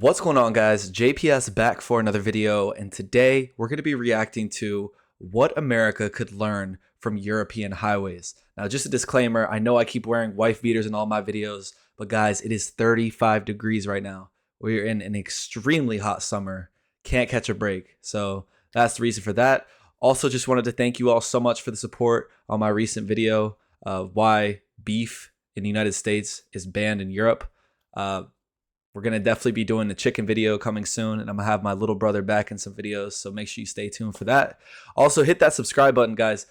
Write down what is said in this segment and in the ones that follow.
What's going on, guys? JPS back for another video, and today we're going to be reacting to what America could learn from European highways. Now, just a disclaimer, I know I keep wearing wife beaters in all my videos, but guys, it is 35 degrees right now. We're in an extremely hot summer. Can't catch a break. So that's the reason for that. Also, just wanted to thank you all so much for the support on my recent video of why beef in the United States is banned in Europe. We're going to definitely be doing the chicken video coming soon, and I'm going to have my little brother back in some videos, so make sure you stay tuned for that. Also, hit that subscribe button, guys.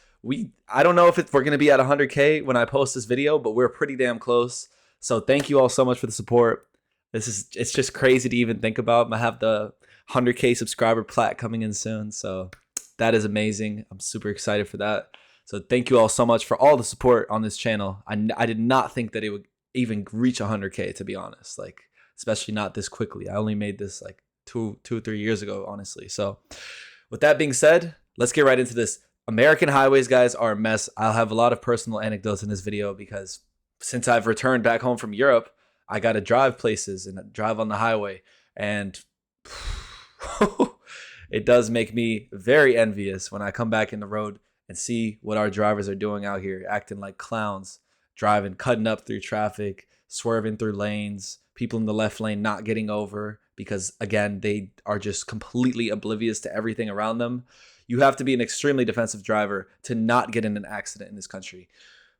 I don't know if we're going to be at 100K when I post this video, but we're pretty damn close. So thank you all so much for the support. It's just crazy to even think about. I have the 100K subscriber plaque coming in soon, so that is amazing. I'm super excited for that. So thank you all so much for all the support on this channel. I did not think that it would even reach 100K, to be honest. Especially not this quickly. I only made this like two or 3 years ago, honestly. So with that being said, let's get right into this. American highways, guys, are a mess. I'll have a lot of personal anecdotes in this video because since I've returned back home from Europe, I got to drive places and drive on the highway. And it does make me very envious when I come back in the road and see what our drivers are doing out here, acting like clowns, driving, cutting up through traffic, swerving through lanes, people in the left lane not getting over because, again, they are just completely oblivious to everything around them. You have to be an extremely defensive driver to not get in an accident in this country.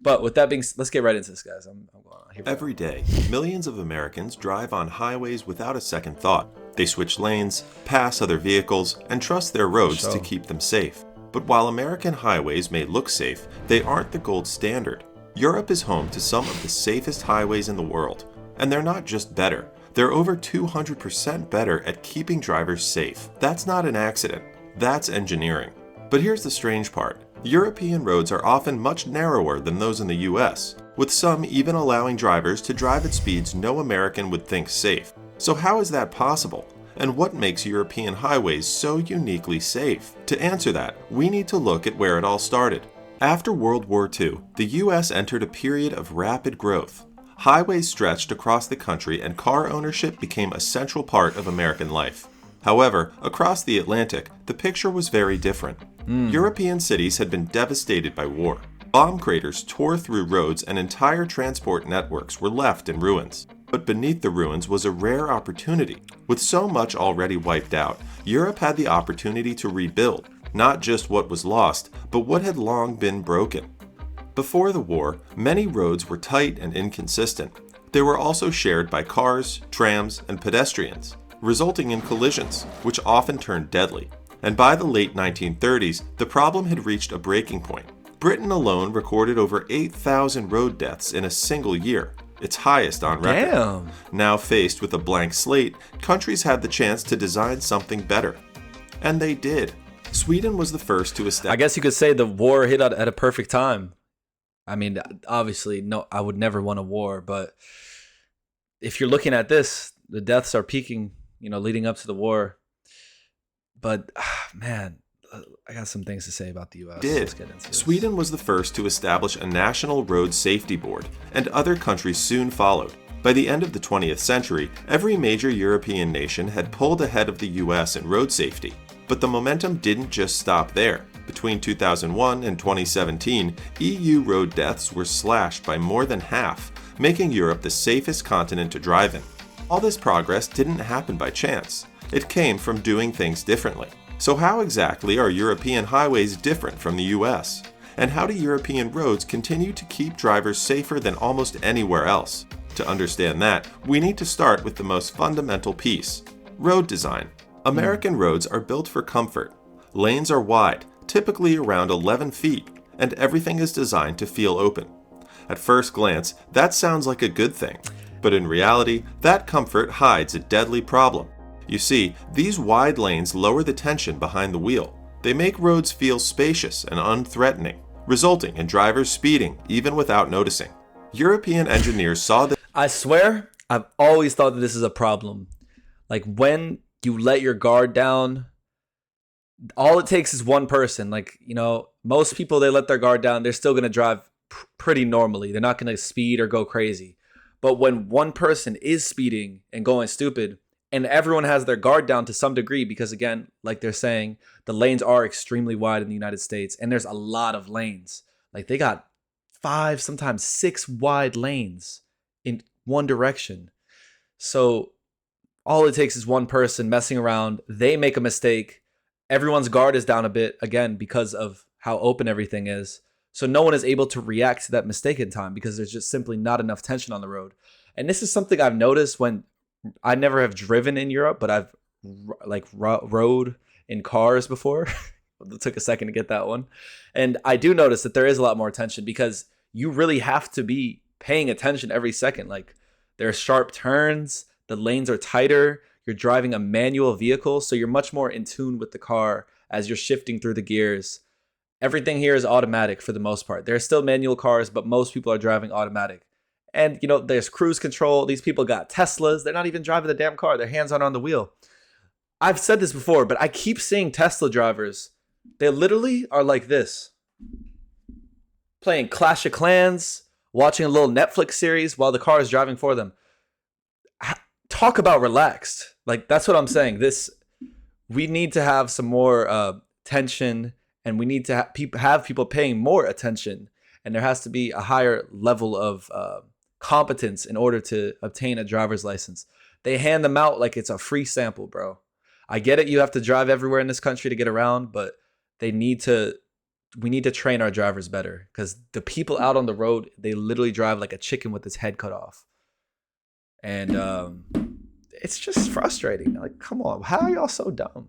But with that being said, let's get right into this, guys. I'm going on. Every day, millions of Americans drive on highways without a second thought. They switch lanes, pass other vehicles, and trust their roads to keep them safe. But while American highways may look safe, they aren't the gold standard. Europe is home to some of the safest highways in the world. And they're not just better, they're over 200% better at keeping drivers safe. That's not an accident, that's engineering. But here's the strange part. European roads are often much narrower than those in the US, with some even allowing drivers to drive at speeds no American would think safe. So how is that possible? And what makes European highways so uniquely safe? To answer that, we need to look at where it all started. After World War II, the US entered a period of rapid growth. Highways stretched across the country and car ownership became a central part of American life. However, across the Atlantic, the picture was very different. European cities had been devastated by war. Bomb craters tore through roads and entire transport networks were left in ruins. But beneath the ruins was a rare opportunity. With so much already wiped out, Europe had the opportunity to rebuild, not just what was lost, but what had long been broken. Before the war, many roads were tight and inconsistent. They were also shared by cars, trams, and pedestrians, resulting in collisions, which often turned deadly. And by the late 1930s, the problem had reached a breaking point. Britain alone recorded over 8,000 road deaths in a single year, its highest on record. Damn. Now faced with a blank slate, countries had the chance to design something better. And they did. Sweden was the first to establish. I guess you could say the war hit at a perfect time. I mean, obviously, no, I would never want a war, but if you're looking at this, the deaths are peaking, leading up to the war. But, man, I got some things to say about the U.S. Let's get into this. Sweden was the first to establish a national road safety board, and other countries soon followed. By the end of the 20th century, every major European nation had pulled ahead of the U.S. in road safety. But the momentum didn't just stop there. Between 2001 and 2017, EU road deaths were slashed by more than half, making Europe the safest continent to drive in. All this progress didn't happen by chance. It came from doing things differently. So how exactly are European highways different from the US? And how do European roads continue to keep drivers safer than almost anywhere else? To understand that, we need to start with the most fundamental piece: road design. American roads are built for comfort. Lanes are wide, typically around 11 feet, and everything is designed to feel open. At first glance, that sounds like a good thing, but in reality, that comfort hides a deadly problem. You see, these wide lanes lower the tension behind the wheel. They make roads feel spacious and unthreatening, resulting in drivers speeding even without noticing. European engineers saw that. I swear, I've always thought that this is a problem. Like when you let your guard down, all it takes is one person. Most people, they let their guard down. They're still going to drive pretty normally. They're not going to speed or go crazy. But when one person is speeding and going stupid, And everyone has their guard down to some degree because, again, like they're saying, the lanes are extremely wide in the United States, and there's a lot of lanes. Like they got 5, sometimes 6 wide lanes in one direction. So all it takes is one person messing around. They make a mistake. Everyone's guard is down a bit, again, because of how open everything is. So no one is able to react to that mistake in time because there's just simply not enough tension on the road. And this is something I've noticed when I never have driven in Europe, but I've rode in cars before. It took a second to get that one. And I do notice that there is a lot more attention because you really have to be paying attention every second. Like there are sharp turns, the lanes are tighter, you're driving a manual vehicle, so you're much more in tune with the car as you're shifting through the gears. Everything here is automatic for the most part. There are still manual cars, but most people are driving automatic. And, there's cruise control. These people got Teslas. They're not even driving the damn car. Their hands aren't on the wheel. I've said this before, but I keep seeing Tesla drivers. They literally are like this. Playing Clash of Clans, watching a little Netflix series while the car is driving for them. Talk about relaxed. Like, that's what I'm saying. We need to have some more tension, and we need to have people paying more attention. And there has to be a higher level of competence in order to obtain a driver's license. They hand them out like it's a free sample, bro. I get it. You have to drive everywhere in this country to get around, but we need to train our drivers better because the people out on the road, they literally drive like a chicken with its head cut off. And it's just frustrating. Like, come on, how are y'all so dumb?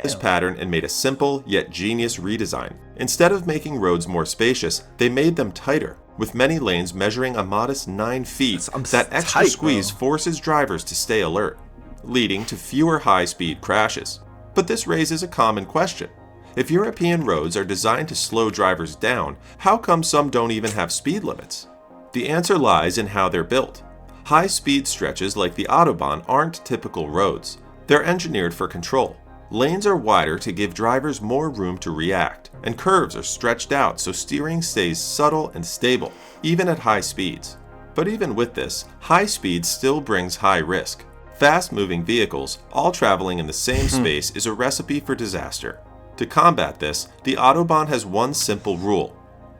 This pattern and made a simple yet genius redesign. Instead of making roads more spacious, they made them tighter, with many lanes measuring a modest 9 feet. That extra squeeze forces drivers to stay alert, leading to fewer high-speed crashes. But this raises a common question. If European roads are designed to slow drivers down, how come some don't even have speed limits? The answer lies in how they're built. High-speed stretches like the Autobahn aren't typical roads. They're engineered for control. Lanes are wider to give drivers more room to react, and curves are stretched out so steering stays subtle and stable, even at high speeds. But even with this, high speed still brings high risk. Fast-moving vehicles, all traveling in the same space, is a recipe for disaster. To combat this, the Autobahn has one simple rule: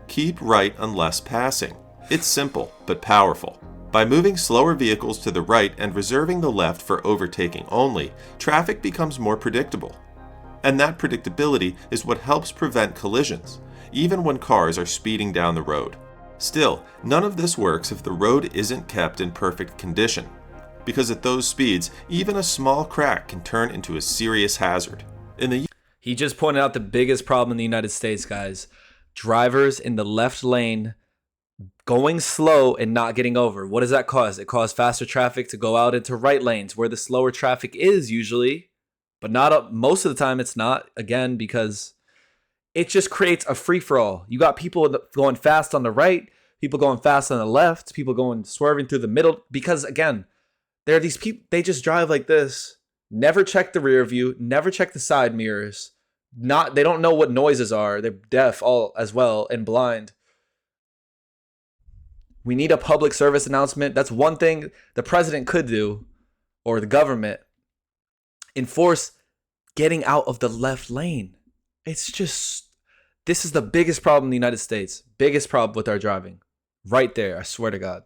keep right unless passing. It's simple, but powerful. By moving slower vehicles to the right and reserving the left for overtaking only, traffic becomes more predictable. And that predictability is what helps prevent collisions, even when cars are speeding down the road. Still, none of this works if the road isn't kept in perfect condition, because at those speeds, even a small crack can turn into a serious hazard. He just pointed out the biggest problem in the United States, guys. Drivers in the left lane going slow and not getting over. What does that cause? It causes faster traffic to go out into right lanes where the slower traffic is usually, but not most of the time it's not, again, because it just creates a free-for-all. You got people going fast on the right, people going fast on the left, people going swerving through the middle, because again, there are these people, they just drive like this, never check the rear view, never check the side mirrors, they don't know what noises are, they're deaf all as well and blind. We need a public service announcement. That's one thing the president could do, or the government. Enforce getting out of the left lane. It's just, this is the biggest problem in the United States. Biggest problem with our driving. Right there, I swear to God.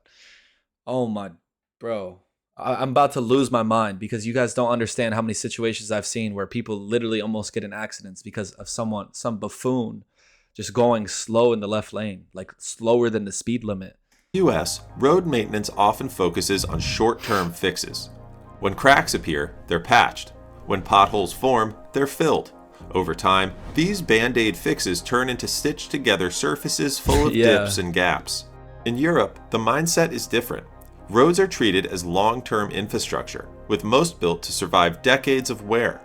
Oh my, bro. I'm about to lose my mind because you guys don't understand how many situations I've seen where people literally almost get in accidents because of some buffoon just going slow in the left lane, like slower than the speed limit. US, road maintenance often focuses on short-term fixes. When cracks appear, they're patched. When potholes form, they're filled. Over time, these band-aid fixes turn into stitched-together surfaces full of dips and gaps. In Europe, the mindset is different. Roads are treated as long-term infrastructure, with most built to survive decades of wear.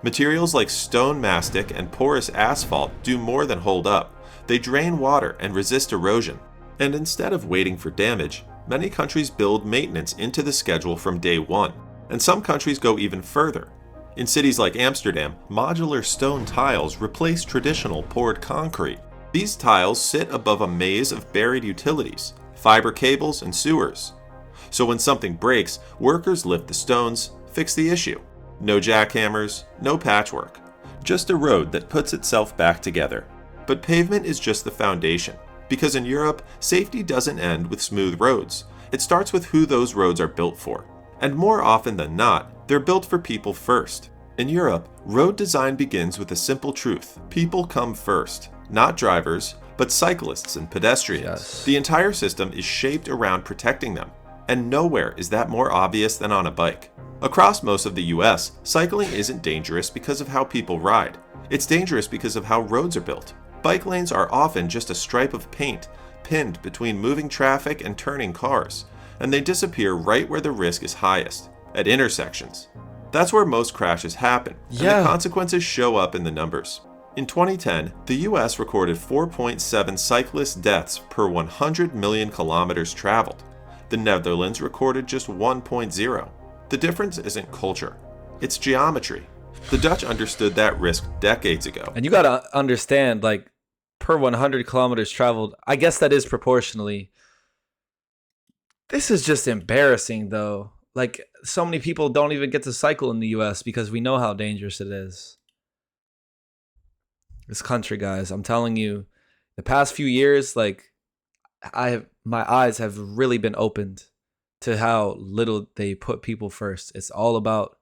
Materials like stone mastic and porous asphalt do more than hold up. They drain water and resist erosion. And instead of waiting for damage, many countries build maintenance into the schedule from day one. And some countries go even further. In cities like Amsterdam, modular stone tiles replace traditional poured concrete. These tiles sit above a maze of buried utilities, fiber cables, and sewers. So when something breaks, workers lift the stones, fix the issue. No jackhammers, no patchwork. Just a road that puts itself back together. But pavement is just the foundation, because in Europe, safety doesn't end with smooth roads. It starts with who those roads are built for. And more often than not, they're built for people first. In Europe, road design begins with a simple truth. People come first. Not drivers, but cyclists and pedestrians. Yes. The entire system is shaped around protecting them. And nowhere is that more obvious than on a bike. Across most of the US, cycling isn't dangerous because of how people ride. It's dangerous because of how roads are built. Bike lanes are often just a stripe of paint pinned between moving traffic and turning cars, and they disappear right where the risk is highest, at intersections. That's where most crashes happen, and the consequences show up in the numbers. In 2010, the US recorded 4.7 cyclist deaths per 100 million kilometers traveled. The Netherlands recorded just 1.0. The difference isn't culture, it's geometry. The Dutch understood that risk decades ago. And you gotta understand, like, per 100 kilometers traveled, I guess that is proportionally. This is just embarrassing, though. Like, so many people don't even get to cycle in the US because we know how dangerous it is. This country, guys, I'm telling you, the past few years, like, my eyes have really been opened to how little they put people first. It's all about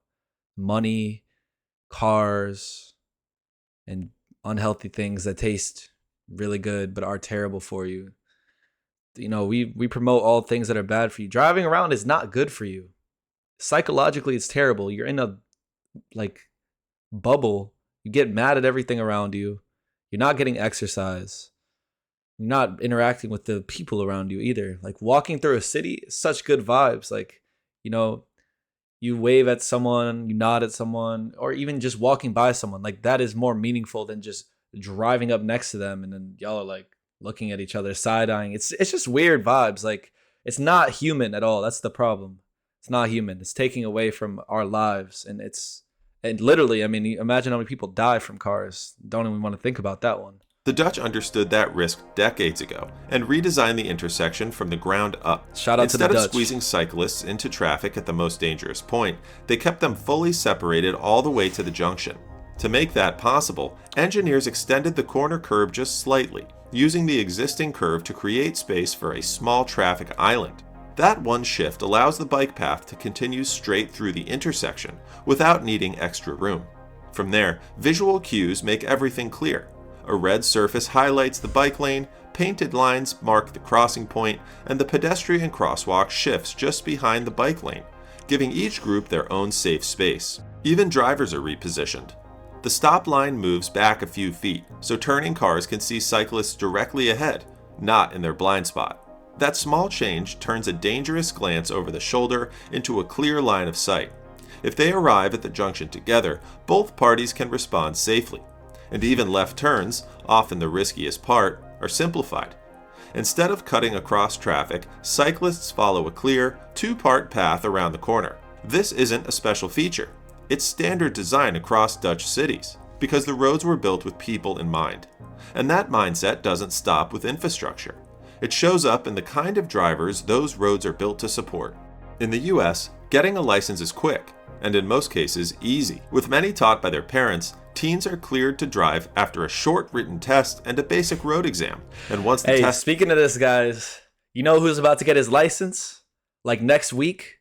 money, cars, and unhealthy things that taste really good but are terrible for you. You know, we promote all things that are bad for you. Driving around is not good for you. Psychologically, it's terrible. You're in a, like, bubble. You get mad at everything around you. You're not getting exercise. You're not interacting with the people around you either. Like, walking through a city, such good vibes. Like, you know, you wave at someone, you nod at someone, or even just walking by someone. Like, that is more meaningful than just driving up next to them and then y'all are like looking at each other, side-eyeing. It's just weird vibes. Like, it's not human at all. That's the problem. It's not human. It's taking away from our lives. And literally, I mean, imagine how many people die from cars. Don't even want to think about that one. The Dutch understood that risk decades ago and redesigned the intersection from the ground up. Shout out to the Dutch. Instead of squeezing cyclists into traffic at the most dangerous point, they kept them fully separated all the way to the junction. To make that possible, engineers extended the corner curb just slightly, using the existing curve to create space for a small traffic island. That one shift allows the bike path to continue straight through the intersection without needing extra room. From there, visual cues make everything clear. A red surface highlights the bike lane, painted lines mark the crossing point, and the pedestrian crosswalk shifts just behind the bike lane, giving each group their own safe space. Even drivers are repositioned. The stop line moves back a few feet, so turning cars can see cyclists directly ahead, not in their blind spot. That small change turns a dangerous glance over the shoulder into a clear line of sight. If they arrive at the junction together, both parties can respond safely. And even left turns, often the riskiest part, are simplified. Instead of cutting across traffic, cyclists follow a clear, two-part path around the corner. This isn't a special feature. It's standard design across Dutch cities, because the roads were built with people in mind. And that mindset doesn't stop with infrastructure. It shows up in the kind of drivers those roads are built to support. In the US, getting a license is quick, and in most cases, easy. With many taught by their parents, teens are cleared to drive after a short written test and a basic road exam. And once the test... Speaking of this, guys, you know who's about to get his license? Like, next week?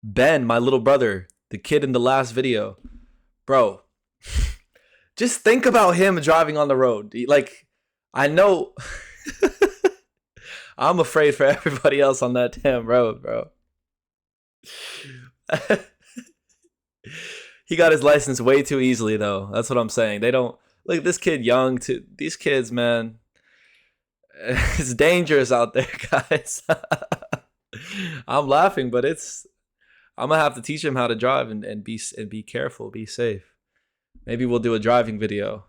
Ben, my little brother, the kid in the last video. Bro, just think about him driving on the road. Like, I know... I'm afraid for everybody else on that damn road, bro. He got his license way too easily, though. That's what I'm saying. They don't... Look, this kid young, too. These kids, man. It's dangerous out there, guys. I'm laughing, but it's... I'm going to have to teach him how to drive and be careful, be safe. Maybe we'll do a driving video.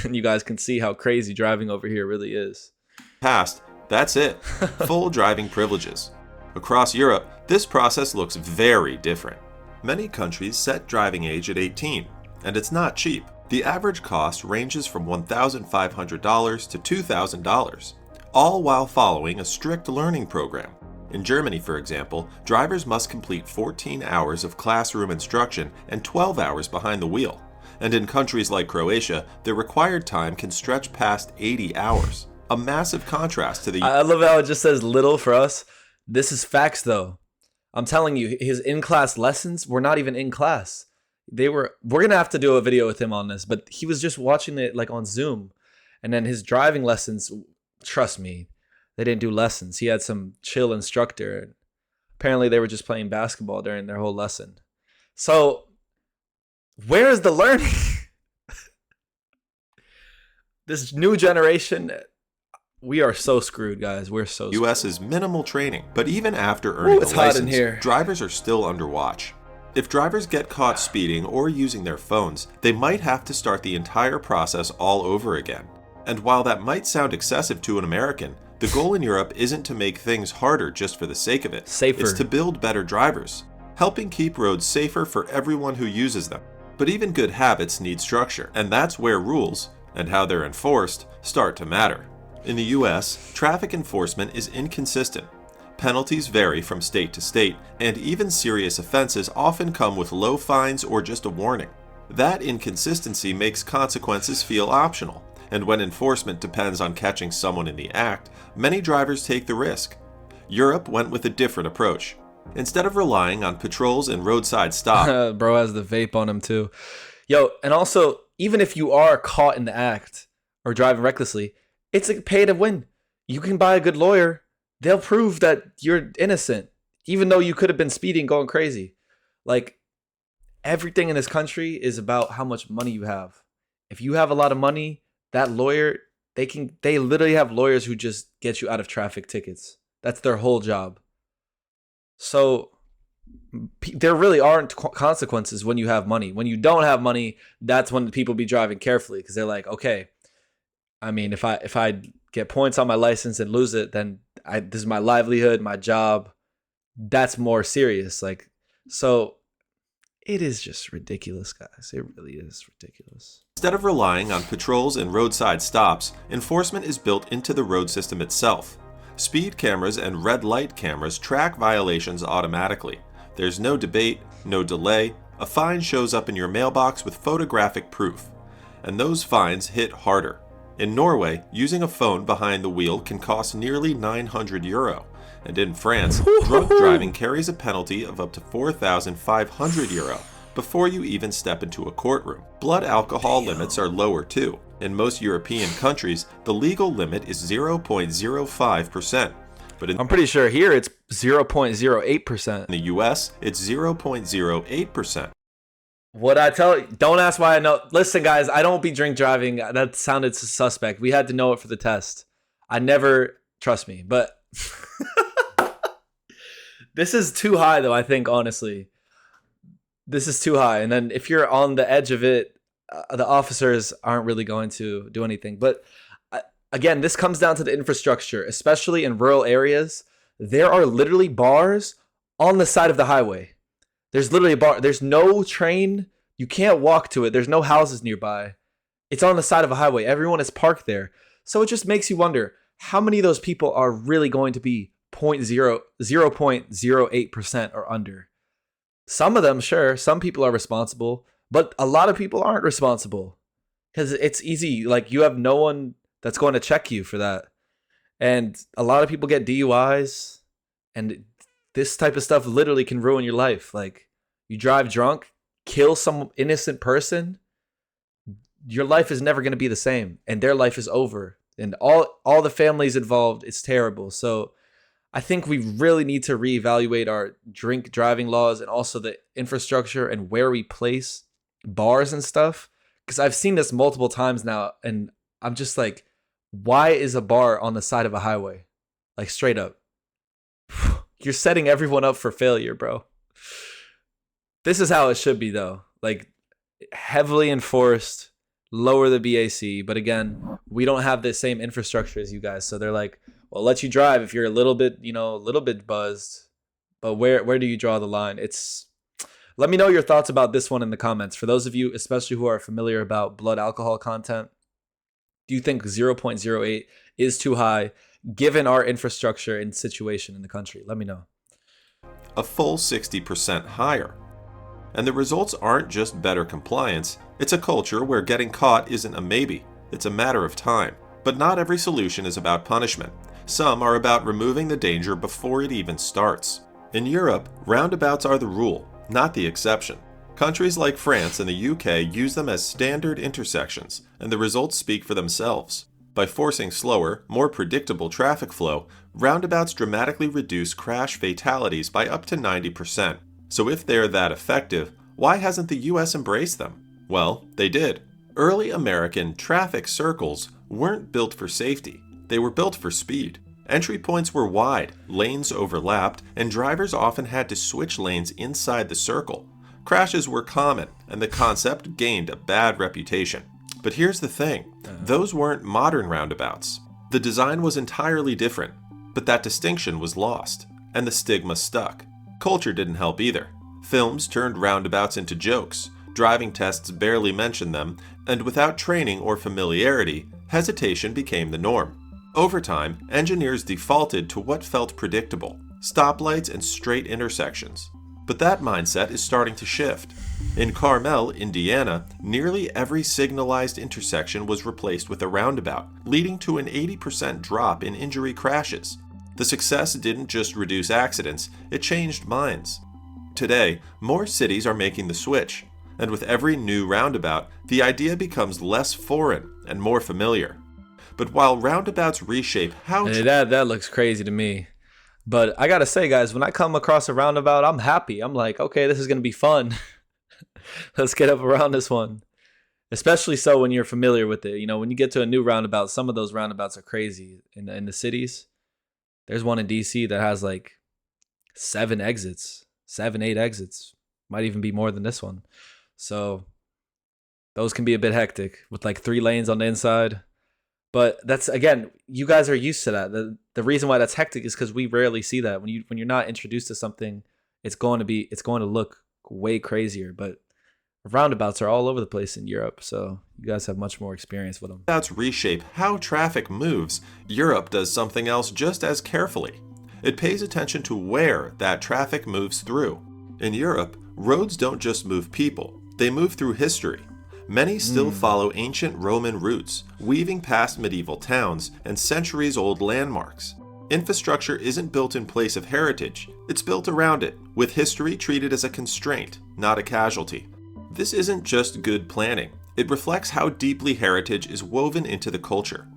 And you guys can see how crazy driving over here really is. Passed. That's it. Full driving privileges. Across Europe, this process looks very different. Many countries set driving age at 18, and it's not cheap. The average cost ranges from $1,500 to $2,000, all while following a strict learning program. In Germany, for example, drivers must complete 14 hours of classroom instruction and 12 hours behind the wheel. And in countries like Croatia, the required time can stretch past 80 hours. A massive contrast to the... I love how it just says little for us. This is facts, though. I'm telling you, his in-class lessons were not even in class. We're going to have to do a video with him on this, but he was just watching it like on Zoom. And then his driving lessons, trust me, they didn't do lessons. He had some chill instructor. And apparently they were just playing basketball during their whole lesson. So where is the learning? This new generation, we are so screwed, guys. We're so screwed. US is minimal training, but even after earning it's the hot in license, here. drivers are still under watch. If drivers get caught speeding or using their phones, they might have to start the entire process all over again. And while that might sound excessive to an American, the goal in Europe isn't to make things harder just for the sake of it. Safer. It's to build better drivers, helping keep roads safer for everyone who uses them. But even good habits need structure, and that's where rules, and how they're enforced, start to matter. In the US, traffic enforcement is inconsistent. Penalties vary from state to state, and even serious offenses often come with low fines or just a warning. That inconsistency makes consequences feel optional, and when enforcement depends on catching someone in the act, many drivers take the risk. Europe went with a different approach. Instead of relying on patrols and roadside stops, Bro has the vape on him too. Yo, and also, even if you are caught in the act or driving recklessly, it's a pay to win. You can buy a good lawyer. They'll prove that you're innocent, even though you could have been speeding, going crazy. Like, everything in this country is about how much money you have. If you have a lot of money, that lawyer, they literally have lawyers who just get you out of traffic tickets. That's their whole job. So there really aren't consequences when you have money. When you don't have money, that's when people be driving carefully, because they're like, okay, I mean, if I get points on my license and lose it, then this is my livelihood, my job. That's more serious. Like, so it is just ridiculous, guys. It really is ridiculous. Instead of relying on patrols and roadside stops, enforcement is built into the road system itself. Speed cameras and red light cameras track violations automatically. There's no debate, no delay. A fine shows up in your mailbox with photographic proof. And those fines hit harder. In Norway, using a phone behind the wheel can cost nearly €900. And in France, drunk driving carries a penalty of up to €4,500 before you even step into a courtroom. Blood alcohol limits are lower too. In most European countries, the legal limit is 0.05%. But I'm pretty sure here it's 0.08%. In the US, it's 0.08%. What I tell you, don't ask why I know. Listen, guys, I don't be drink driving. That sounded suspect. We had to know it for the test. I never, trust me, but this is too high, though, I think, honestly. This is too high. And then if you're on the edge of it, the officers aren't really going to do anything. But again, this comes down to the infrastructure, especially in rural areas. There are literally bars on the side of the highway. There's literally a bar. There's no train. You can't walk to it. There's no houses nearby. It's on the side of a highway. Everyone is parked there. So it just makes you wonder, how many of those people are really going to be 0.08% or under? Some of them, sure. Some people are responsible, but a lot of people aren't responsible because it's easy. Like, you have no one that's going to check you for that. And a lot of people get DUIs, and this type of stuff literally can ruin your life. Like, you drive drunk, kill some innocent person, your life is never going to be the same, and their life is over. And all the families involved, it's terrible. So I think we really need to reevaluate our drink driving laws and also the infrastructure and where we place bars and stuff. Because I've seen this multiple times now, and I'm just like, why is a bar on the side of a highway? Like, straight up. You're setting everyone up for failure, bro. This is how it should be, though. Like, heavily enforced, lower the BAC. But again, we don't have the same infrastructure as you guys. So they're like, well, let you drive if you're a little bit, a little bit buzzed. But where do you draw the line? Let me know your thoughts about this one in the comments. For those of you, especially who are familiar about blood alcohol content, do you think 0.08 is too high? given our infrastructure and situation in the country? Let me know. A full 60% higher. And the results aren't just better compliance, it's a culture where getting caught isn't a maybe, it's a matter of time. But not every solution is about punishment. Some are about removing the danger before it even starts. In Europe, roundabouts are the rule, not the exception. Countries like France and the UK use them as standard intersections, and the results speak for themselves. By forcing slower, more predictable traffic flow, roundabouts dramatically reduce crash fatalities by up to 90%. So if they're that effective, why hasn't the US embraced them? Well, they did. Early American traffic circles weren't built for safety. They were built for speed. Entry points were wide, lanes overlapped, and drivers often had to switch lanes inside the circle. Crashes were common, and the concept gained a bad reputation. But here's the thing, those weren't modern roundabouts. The design was entirely different, but that distinction was lost, and the stigma stuck. Culture didn't help either. Films turned roundabouts into jokes, driving tests barely mentioned them, and without training or familiarity, hesitation became the norm. Over time, engineers defaulted to what felt predictable, stoplights and straight intersections. But that mindset is starting to shift. In Carmel, Indiana, nearly every signalized intersection was replaced with a roundabout, leading to an 80% drop in injury crashes. The success didn't just reduce accidents, it changed minds. Today, more cities are making the switch, and with every new roundabout, the idea becomes less foreign and more familiar. But while roundabouts reshape how... Hey, that looks crazy to me. But I gotta say, guys, when I come across a roundabout, I'm happy. I'm like, okay, this is gonna be fun. Let's get up around this one. Especially so when you're familiar with it. You know, when you get to a new roundabout, some of those roundabouts are crazy. In the cities, there's one in DC that has like 7 exits, 8 exits. Might even be more than this one. So those can be a bit hectic with like 3 lanes on the inside. But that's, again, you guys are used to that. The reason why that's hectic is because we rarely see that. When you're not introduced to something, it's going to look way crazier. But roundabouts are all over the place in Europe, so you guys have much more experience with them. Roundabouts reshape how traffic moves. Europe does something else just as carefully. It pays attention to where that traffic moves through. In Europe, roads don't just move people, they move through history. Many still follow ancient Roman routes, weaving past medieval towns and centuries-old landmarks. Infrastructure isn't built in place of heritage, it's built around it, with history treated as a constraint, not a casualty. This isn't just good planning, it reflects how deeply heritage is woven into the culture.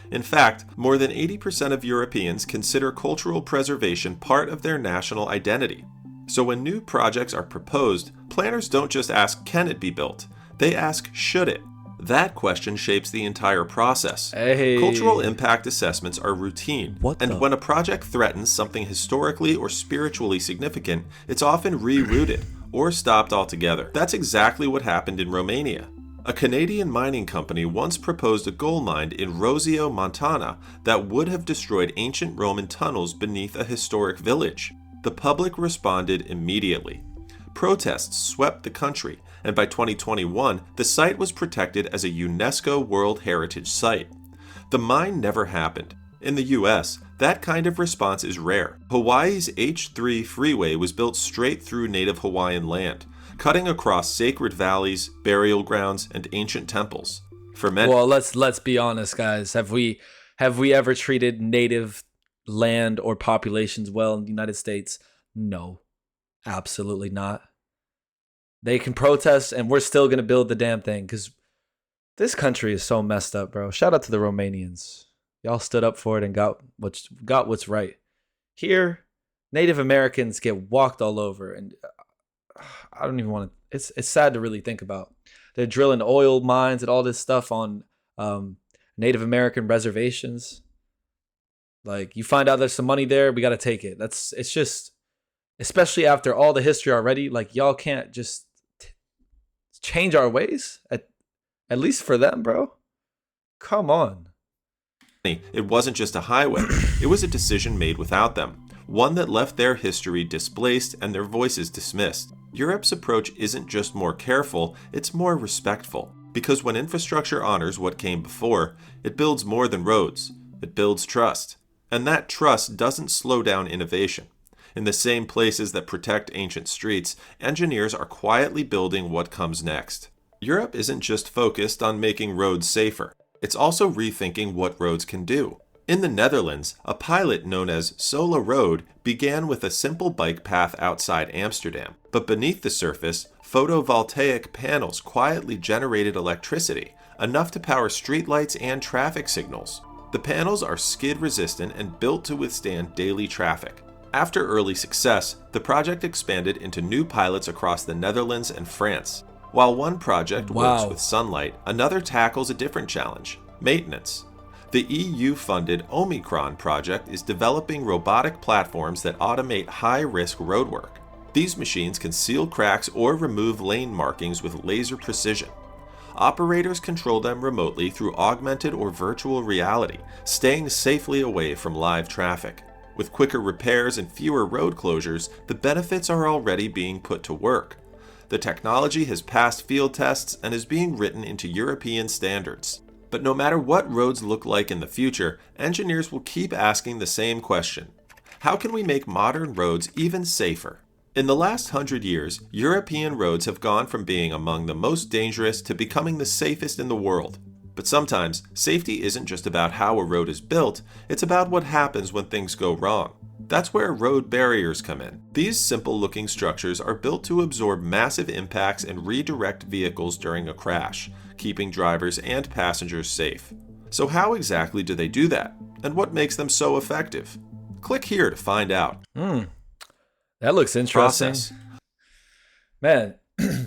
In fact, more than 80% of Europeans consider cultural preservation part of their national identity. So when new projects are proposed, planners don't just ask, can it be built? They ask, should it? That question shapes the entire process. Hey. Cultural impact assessments are routine, and when a project threatens something historically or spiritually significant, it's often rerouted or stopped altogether. That's exactly what happened in Romania. A Canadian mining company once proposed a gold mine in Rossio, Montana, that would have destroyed ancient Roman tunnels beneath a historic village. The public responded immediately. Protests swept the country, and by 2021, the site was protected as a UNESCO World Heritage Site. The mine never happened. In the US, that kind of response is rare. Hawaii's H3 freeway was built straight through native Hawaiian land, cutting across sacred valleys, burial grounds, and ancient temples. For many, well, let's be honest, guys. Have we ever treated native land or populations well in the United States? No, absolutely not. They can protest, and we're still gonna build the damn thing because this country is so messed up, bro. Shout out to the Romanians. Y'all stood up for it and got what's right. Here, Native Americans get walked all over, and I don't even want to. It's sad to really think about. They're drilling oil mines and all this stuff on Native American reservations. Like, you find out there's some money there, we got to take it. It's just, especially after all the history already, like, y'all can't just change our ways, at least for them, bro. Come on. It wasn't just a highway, it was a decision made without them, one that left their history displaced and their voices dismissed. Europe's approach isn't just more careful, it's more respectful. Because when infrastructure honors what came before, it builds more than roads, it builds trust. And that trust doesn't slow down innovation. In the same places that protect ancient streets, engineers are quietly building what comes next. Europe isn't just focused on making roads safer. It's also rethinking what roads can do. In the Netherlands, a pilot known as Sola Road began with a simple bike path outside Amsterdam. But beneath the surface, photovoltaic panels quietly generated electricity, enough to power streetlights and traffic signals. The panels are skid-resistant and built to withstand daily traffic. After early success, the project expanded into new pilots across the Netherlands and France. While one project works with sunlight, another tackles a different challenge: maintenance. The EU-funded Omicron project is developing robotic platforms that automate high-risk roadwork. These machines can seal cracks or remove lane markings with laser precision. Operators control them remotely through augmented or virtual reality, staying safely away from live traffic. With quicker repairs and fewer road closures, the benefits are already being put to work. The technology has passed field tests and is being written into European standards. But no matter what roads look like in the future, engineers will keep asking the same question: how can we make modern roads even safer? In the last 100 years, European roads have gone from being among the most dangerous to becoming the safest in the world. But sometimes, safety isn't just about how a road is built, it's about what happens when things go wrong. That's where road barriers come in. These simple-looking structures are built to absorb massive impacts and redirect vehicles during a crash, keeping drivers and passengers safe. So how exactly do they do that? And what makes them so effective? Click here to find out. That looks interesting. Man,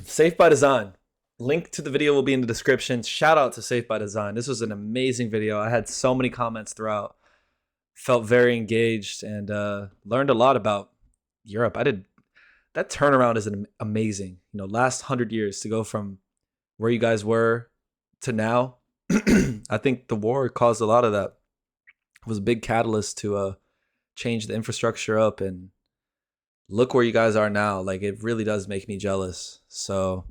Safe by Design. Link to the video will be in the description. Shout out to Safe by Design. This was an amazing video. I had so many comments throughout. Felt very engaged and learned a lot about Europe. That turnaround is amazing. You know, last 100 years to go from where you guys were to now. I think the war caused a lot of that. It was a big catalyst to change the infrastructure up, and look where you guys are now. Like, it really does make me jealous. So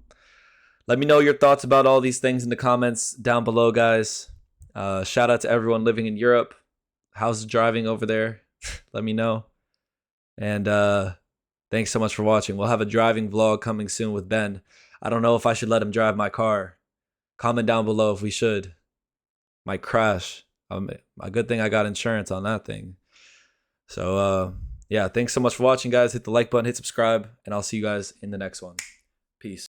let me know your thoughts about all these things in the comments down below, guys. Shout out to everyone living in Europe. How's driving over there? Let me know. And thanks so much for watching. We'll have a driving vlog coming soon with Ben. I don't know if I should let him drive my car. Comment down below if we should. Might crash. A good thing I got insurance on that thing. So yeah, thanks so much for watching, guys. Hit the like button, hit subscribe, and I'll see you guys in the next one. Peace.